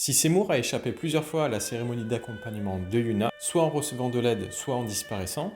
Si Seymour a échappé plusieurs fois à la cérémonie d'accompagnement de Yuna, soit en recevant de l'aide, soit en disparaissant,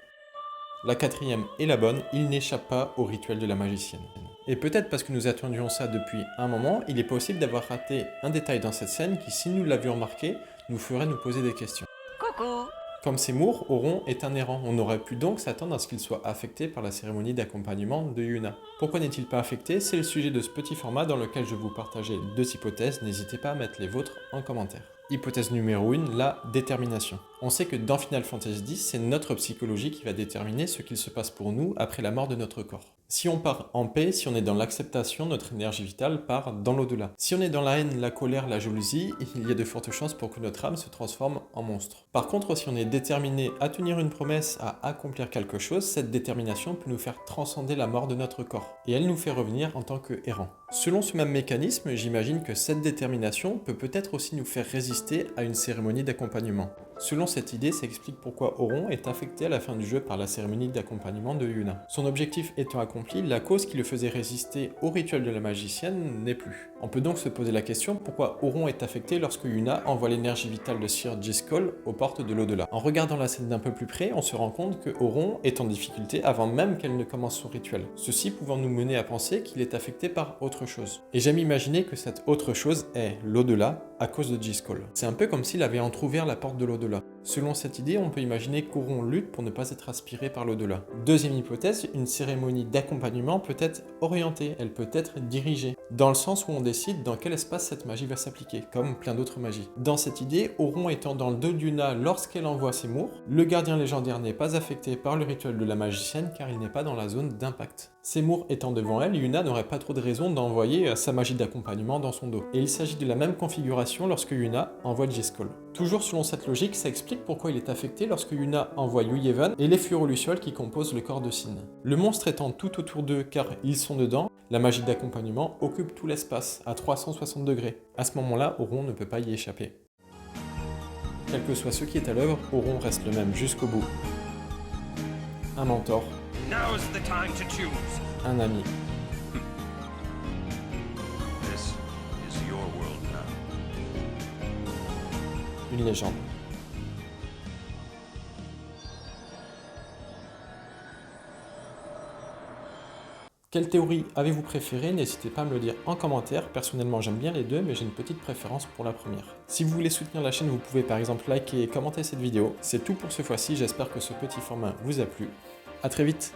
la quatrième est la bonne, il n'échappe pas au rituel de la magicienne. Et peut-être parce que nous attendions ça depuis un moment, il est possible d'avoir raté un détail dans cette scène qui, si nous l'avions remarqué, nous ferait nous poser des questions. Coucou. Comme Seymour, Auron est un errant. On aurait pu donc s'attendre à ce qu'il soit affecté par la cérémonie d'accompagnement de Yuna. Pourquoi n'est-il pas affecté? C'est le sujet de ce petit format dans lequel je vais vous partager deux hypothèses. N'hésitez pas à mettre les vôtres en commentaire. Hypothèse numéro 1, la détermination. On sait que dans Final Fantasy X, c'est notre psychologie qui va déterminer ce qu'il se passe pour nous après la mort de notre corps. Si on part en paix, si on est dans l'acceptation, notre énergie vitale part dans l'au-delà. Si on est dans la haine, la colère, la jalousie, il y a de fortes chances pour que notre âme se transforme en monstre. Par contre, si on est déterminé à tenir une promesse, à accomplir quelque chose, cette détermination peut nous faire transcender la mort de notre corps. Et elle nous fait revenir en tant que errant. Selon ce même mécanisme, j'imagine que cette détermination peut peut-être aussi nous faire résister à une cérémonie d'accompagnement. Selon cette idée, ça explique pourquoi Auron est affecté à la fin du jeu par la cérémonie d'accompagnement de Yuna. Son objectif étant accompli, la cause qui le faisait résister au rituel de la magicienne n'est plus. On peut donc se poser la question pourquoi Auron est affecté lorsque Yuna envoie l'énergie vitale de Sir Driscoll aux portes de l'au-delà. En regardant la scène d'un peu plus près, on se rend compte que Auron est en difficulté avant même qu'elle ne commence son rituel. Ceci pouvant nous mener à penser qu'il est affecté par autre chose. Et j'aime imaginer que cette autre chose est l'au-delà à cause de Driscoll. C'est un peu comme s'il avait entrouvert la porte de l'au-delà. Selon cette idée, on peut imaginer qu'Auron lutte pour ne pas être aspiré par l'au-delà. Deuxième hypothèse, une cérémonie d'accompagnement peut être orientée, elle peut être dirigée, dans le sens où on décide dans quel espace cette magie va s'appliquer, comme plein d'autres magies. Dans cette idée, Auron étant dans le dos d'Yuna lorsqu'elle envoie Seymour, le gardien légendaire n'est pas affecté par le rituel de la magicienne car il n'est pas dans la zone d'impact. Seymour étant devant elle, Yuna n'aurait pas trop de raison d'envoyer sa magie d'accompagnement dans son dos. Et il s'agit de la même configuration lorsque Yuna envoie Driscoll. Toujours selon cette logique, ça explique pourquoi il est affecté lorsque Yuna envoie Yuyevan et les furaux lucioles qui composent le corps de Sin. Le monstre étant tout autour d'eux car ils sont dedans, la magie d'accompagnement occupe tout l'espace à 360 degrés. À ce moment-là, Auron ne peut pas y échapper. Quel que soit ce qui est à l'œuvre, Auron reste le même jusqu'au bout. Un mentor, Now's the time to choose. un ami. This is your world now. Une légende. Quelle théorie avez-vous préférée? N'hésitez pas à me le dire en commentaire. Personnellement, j'aime bien les deux, mais j'ai une petite préférence pour la première. Si vous voulez soutenir la chaîne, vous pouvez par exemple liker et commenter cette vidéo. C'est tout pour ce fois-ci, j'espère que ce petit format vous a plu. A très vite!